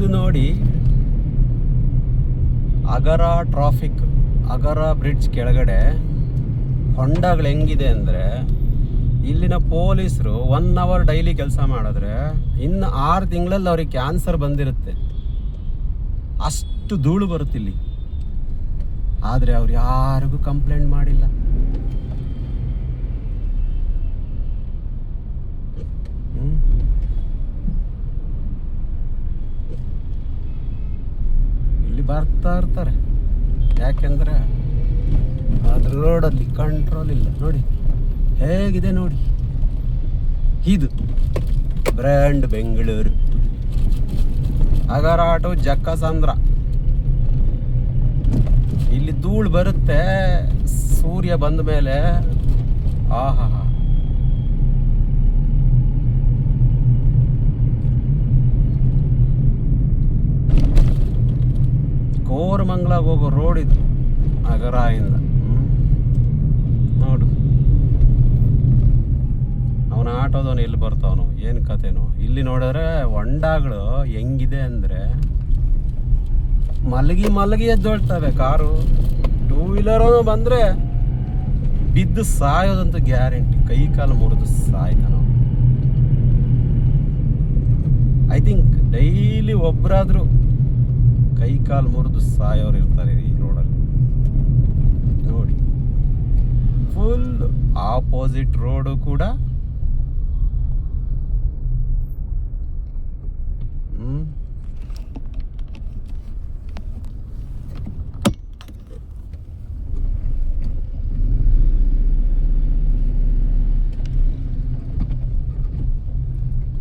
ಇದು ನೋಡಿ, ಅಗರ ಟ್ರಾಫಿಕ್, ಅಗರ ಬ್ರಿಡ್ಜ್ ಕೆಳಗಡೆ ಹೊಂಡಗಳು ಹೆಂಗಿದೆ ಅಂದರೆ, ಇಲ್ಲಿನ ಪೊಲೀಸರು 1 ಅವರ್ ಡೈಲಿ ಕೆಲಸ ಮಾಡಿದ್ರೆ ಇನ್ನು 6 ತಿಂಗಳಲ್ಲಿ ಅವ್ರಿಗೆ ಕ್ಯಾನ್ಸರ್ ಬಂದಿರುತ್ತೆ. ಅಷ್ಟು ಧೂಳು ಬರುತ್ತೆ ಇಲ್ಲಿ. ಆದರೆ ಅವ್ರು ಯಾರಿಗೂ ಕಂಪ್ಲೇಂಟ್ ಮಾಡಿಲ್ಲ. ಇಲ್ಲಿ ಬರ್ತಾ ಇರ್ತಾರೆ, ಯಾಕೆಂದ್ರೆ ಅದ್ರ ರೋಡಲ್ಲಿ ಕಂಟ್ರೋಲ್ ಇಲ್ಲ. ನೋಡಿ ಹೇಗಿದೆ ನೋಡಿ, ಇದು brand Bengaluru Agara to Jakkasandra. ಇಲ್ಲಿ ಧೂಳು ಬರುತ್ತೆ ಸೂರ್ಯ ಬಂದ ಮೇಲೆ. ಆಹಾ, ಕೋರಮಂಗಲಕ್ಕೆ ಹೋಗೋ ರೋಡ್ ಇದು ಅಗರಾಯಿಂದ. ನೋಡು, ಅವನ ಆಟೋದವನು ಎಲ್ಲಿ ಬರ್ತಾವನು, ಏನು ಕತೆನೋ. ಇಲ್ಲಿ ನೋಡಿದ್ರೆ ಹೊಂಡಗಳು ಹೆಂಗಿದೆ ಅಂದರೆ, ಮಲಗಿ ಎದ್ದೊಳ್ತವೆ ಕಾರು. 2 ವೀಲರ್ ಬಂದರೆ ಬಿದ್ದು ಸಾಯೋದಂತೂ ಗ್ಯಾರಂಟಿ. ಕೈ ಕಾಲು ಮುರಿದು ಸಾಯ್ತಾನ. ಐ ಥಿಂಕ್ ಡೈಲಿ ಒಬ್ಬರಾದರೂ ಕೈ ಕಾಲು ಮುರಿದು ಸಾಯೋರು ಇರ್ತಾರೆ ಈ ರೋಡಲ್ಲಿ. ನೋಡಿ, ಫುಲ್ ಆಪೋಸಿಟ್ ರೋಡು ಕೂಡ.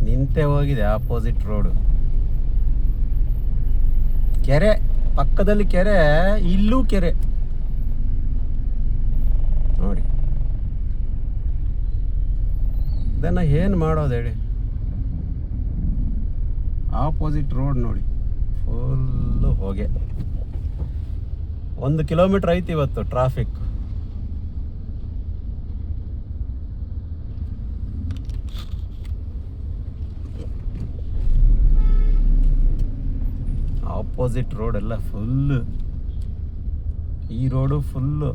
ನಿಂತೆ ಹೋಗಿದೆ ಆಪೋಸಿಟ್ ರೋಡು. ಕೆರೆ ಪಕ್ಕದಲ್ಲಿ ಕೆರೆ, ಇಲ್ಲೂ ಕೆರೆ ನೋಡಿ. ಇದನ್ನ ಏನು ಮಾಡೋದು ಹೇಳಿ. ಆಪೋಸಿಟ್ ರೋಡ್ ನೋಡಿ, ಫುಲ್ಲು ಹೋಗೆ. 1 ಕಿಲೋಮೀಟರ್ ಐತಿ ಇವತ್ತು ಟ್ರಾಫಿಕ್. ಆಪೋಸಿಟ್ ರೋಡ್ ಎಲ್ಲ ಫುಲ್ಲು, ಈ ರೋಡು ಫುಲ್ಲು.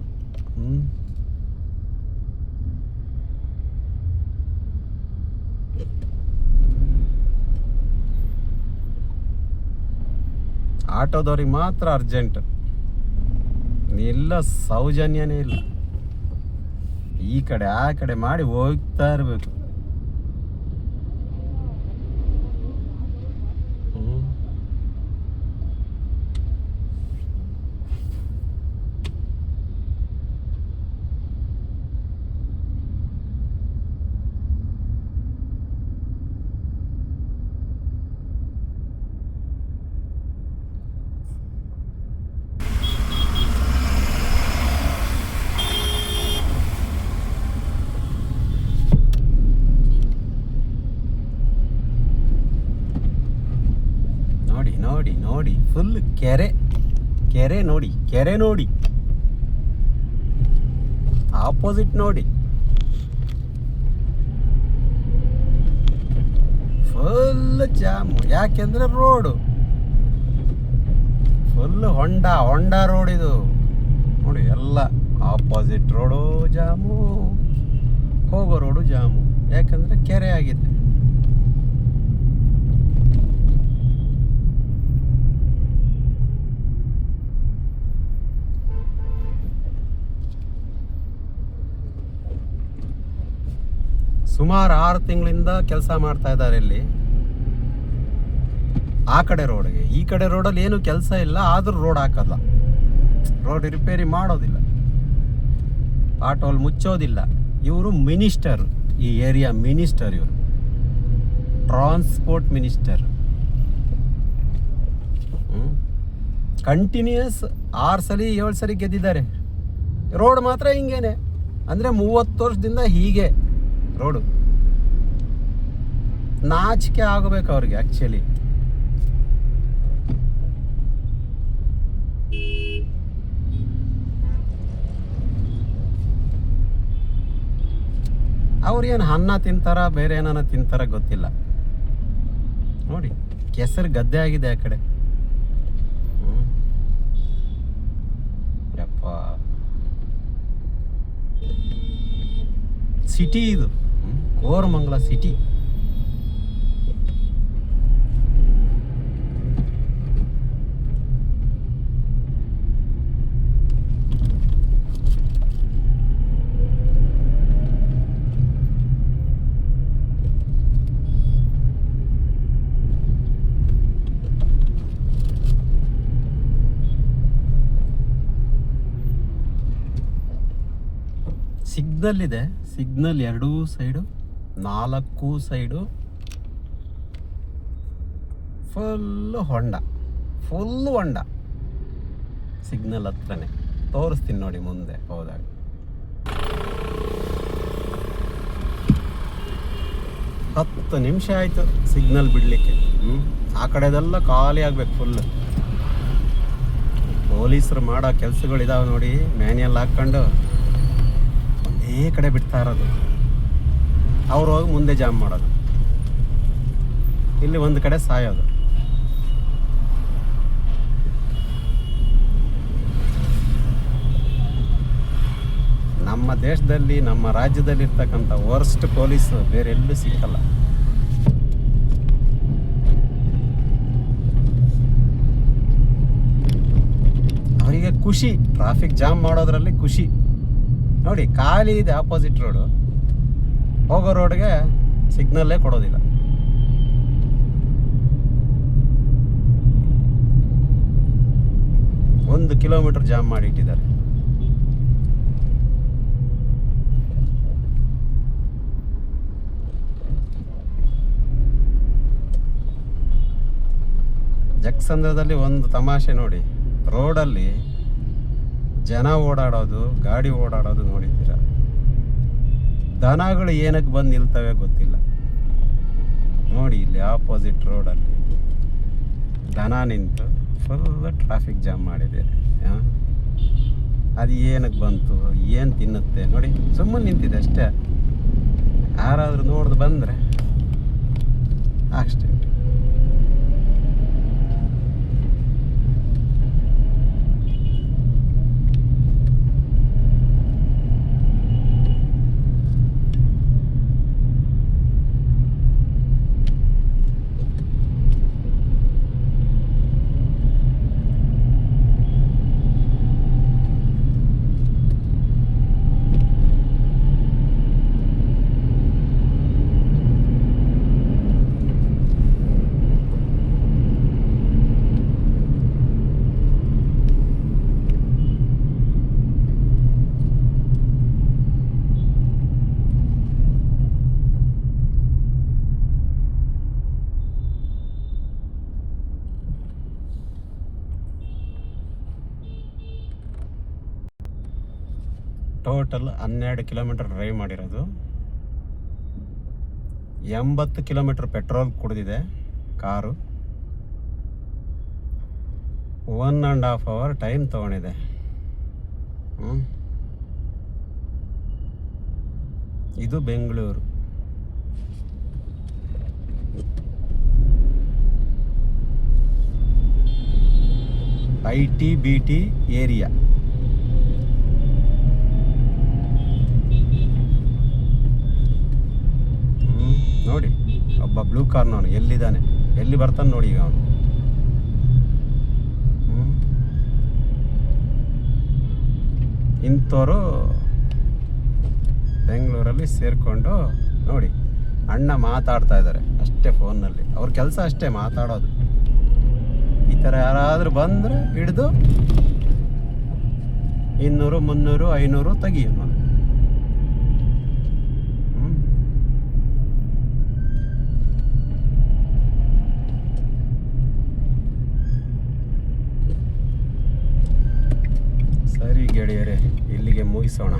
ಆಟೋದವ್ರಿಗೆ ಮಾತ್ರ ಅರ್ಜೆಂಟ್, ಎಲ್ಲ ಸೌಜನ್ಯನೇ ಇಲ್ಲ. ಈ ಕಡೆ ಆ ಕಡೆ ಮಾಡಿ ಹೋಗ್ತಾ ಇರಬೇಕು. ನೋಡಿ ನೋಡಿ, ಫುಲ್ ಕೆರೆ ನೋಡಿ, ಕೆರೆ ನೋಡಿ, ಆಪೋಸಿಟ್ ನೋಡಿ, ಫುಲ್ ಜಾಮು. ಯಾಕೆಂದ್ರೆ ರೋಡು ಫುಲ್ ಹೊಂಡ ರೋಡ್ ಇದು ನೋಡಿ. ಎಲ್ಲ ಆಪೋಸಿಟ್ ರೋಡು ಜಾಮು, ಹೋಗೋ ರೋಡು ಜಾಮು. ಯಾಕಂದ್ರೆ ಕೆರೆ ಆಗಿದೆ. ಸುಮಾರು 6 ತಿಂಗಳಿಂದ ಕೆಲಸ ಮಾಡ್ತಾ ಇದ್ದಾರೆ ಇಲ್ಲಿ. ಆ ಕಡೆ ರೋಡ್ಗೆ, ಈ ಕಡೆ ರೋಡಲ್ಲಿ ಏನು ಕೆಲಸ ಇಲ್ಲ, ಆದರೂ ರೋಡ್ ಹಾಕಲ್ಲ, ರೋಡ್ ರಿಪೇರಿ ಮಾಡೋದಿಲ್ಲ, ಆಟೋಲ್ ಮುಚ್ಚೋದಿಲ್ಲ. ಇವರು ಮಿನಿಸ್ಟರ್, ಈ ಏರಿಯಾ ಮಿನಿಸ್ಟರ್, ಇವರು ಟ್ರಾನ್ಸ್ಪೋರ್ಟ್ ಮಿನಿಸ್ಟರ್. ಕಂಟಿನ್ಯೂಸ್ 6 ಸಲ 7 ಸಲ ಗೆದ್ದಿದ್ದಾರೆ. ರೋಡ್ ಮಾತ್ರ ಹಿಂಗೇನೆ, ಅಂದರೆ 30 ವರ್ಷದಿಂದ ಹೀಗೆ ರೋಡು. ನಾಚಿಕೆ ಆಗಬೇಕು ಅವ್ರಿಗೆ ಆ್ಯಕ್ಚುಲಿ. ಅವ್ರೇನು ಅನ್ನ ತಿಂತಾರ ಬೇರೆ ಏನಾನ ತಿಂತಾರ ಗೊತ್ತಿಲ್ಲ. ನೋಡಿ ಕೆಸರು ಗದ್ದೆ ಆಗಿದೆ ಆ ಕಡೆ. ಯಪ್ಪ, ಸಿಟಿ ಇದು, ಕೋರಮಂಗಲ ಸಿಟಿ. ಸಿಗ್ನಲ್ ಇದೆ, ಸಿಗ್ನಲ್ ಎರಡೂ ಸೈಡು, 4 ಸೈಡು ಫುಲ್ಲು ಹೊಂಡ. ಸಿಗ್ನಲ್ ಹತ್ರನೇ ತೋರಿಸ್ತೀನಿ ನೋಡಿ ಮುಂದೆ ಹೋದಾಗ. ಹತ್ತು ನಿಮಿಷ ಆಯಿತು ಸಿಗ್ನಲ್ ಬಿಡಲಿಕ್ಕೆ. ಆ ಕಡೆದೆಲ್ಲ ಖಾಲಿ ಆಗ್ಬೇಕು ಫುಲ್. ಪೊಲೀಸರು ಮಾಡೋ ಕೆಲಸಗಳಿದಾವೆ ನೋಡಿ, ಮ್ಯಾನ್ಯಲ್ ಹಾಕ್ಕೊಂಡು ಒಂದೇ ಕಡೆ ಬಿಡ್ತಾ ಇರೋದು. ಅವ್ರು ಹೋಗಿ ಮುಂದೆ ಜಾಮ್ ಮಾಡೋದು, ಇಲ್ಲಿ ಒಂದು ಕಡೆ ಸಾಯೋದು. ನಮ್ಮ ದೇಶದಲ್ಲಿ, ನಮ್ಮ ರಾಜ್ಯದಲ್ಲಿ ಇರ್ತಕ್ಕಂಥ ವರ್ಸ್ಟ್ ಪೊಲೀಸು ಬೇರೆ ಎಲ್ಲೂ ಸಿಕ್ಕಲ್ಲ. ಅವರಿಗೆ ಖುಷಿ ಟ್ರಾಫಿಕ್ ಜಾಮ್ ಮಾಡೋದ್ರಲ್ಲಿ ಖುಷಿ. ನೋಡಿ ಖಾಲಿ ಇದೆ ಆಪೋಸಿಟ್ ರೋಡು, ಹೋಗೋ ರೋಡ್ಗೆ ಸಿಗ್ನಲ್ಲೇ ಕೊಡೋದಿಲ್ಲ. ಒಂದು ಕಿಲೋಮೀಟರ್ ಜಾಮ್ ಮಾಡಿಟ್ಟಿದ್ದಾರೆ. ಜಕ್ಸಂದ್ರದಲ್ಲಿ ಒಂದು ತಮಾಷೆ ನೋಡಿ, ರೋಡಲ್ಲಿ ಜನ ಓಡಾಡೋದು, ಗಾಡಿ ಓಡಾಡೋದು ನೋಡಿದ್ದೀರ. ದನಗಳು ಏನಕ್ಕೆ ಬಂದು ನಿಲ್ತವೆ ಗೊತ್ತಿಲ್ಲ. ನೋಡಿ ಇಲ್ಲಿ ಆಪೋಸಿಟ್ ರೋಡಲ್ಲಿ ದನ ನಿಂತು ಫುಲ್ ಟ್ರಾಫಿಕ್ ಜಾಮ್ ಮಾಡಿದೆ. ಅದು ಏನಕ್ಕೆ ಬಂತು, ಏನು ತಿನ್ನುತ್ತೆ ನೋಡಿ, ಸುಮ್ಮನೆ ನಿಂತಿದೆ ಅಷ್ಟೇ. ಯಾರಾದರೂ ನೋಡ್ದು ಬಂದರೆ ಅಷ್ಟೇ. ಟೋಟಲ್ 12 ಕಿಲೋಮೀಟರ್ ಡ್ರೈವ್ ಮಾಡಿರೋದು. 80 ಕಿಲೋಮೀಟರ್ ಪೆಟ್ರೋಲ್ ಕುಡಿದಿದೆ ಕಾರು. 1.5 hour ಟೈಮ್ ತೊಗೊಂಡಿದೆ. ಇದು ಬೆಂಗಳೂರು. IT-BT area. ನೋಡಿ ಒಬ್ಬ ಬ್ಲೂ ಕಾರ್ನವನು ಎಲ್ಲಿದ್ದಾನೆ, ಎಲ್ಲಿ ಬರ್ತಾನೆ ನೋಡಿ ಈಗ ಅವನು. ಇಂಥವ್ರು ಬೆಂಗಳೂರಲ್ಲಿ ಸೇರಿಕೊಂಡು ನೋಡಿ ಅಣ್ಣ ಮಾತಾಡ್ತಾ ಇದ್ದಾರೆ ಅಷ್ಟೇ ಫೋನ್ನಲ್ಲಿ. ಅವ್ರ ಕೆಲಸ ಅಷ್ಟೇ ಮಾತಾಡೋದು. ಈ ಥರ ಯಾರಾದರೂ ಬಂದರೆ ಹಿಡಿದು 200, 300, 500 ತೆಗಿಯ. ಸರಿ ಗೆಳೆಯರೇ, ಇಲ್ಲಿಗೆ ಮುಗಿಸೋಣ.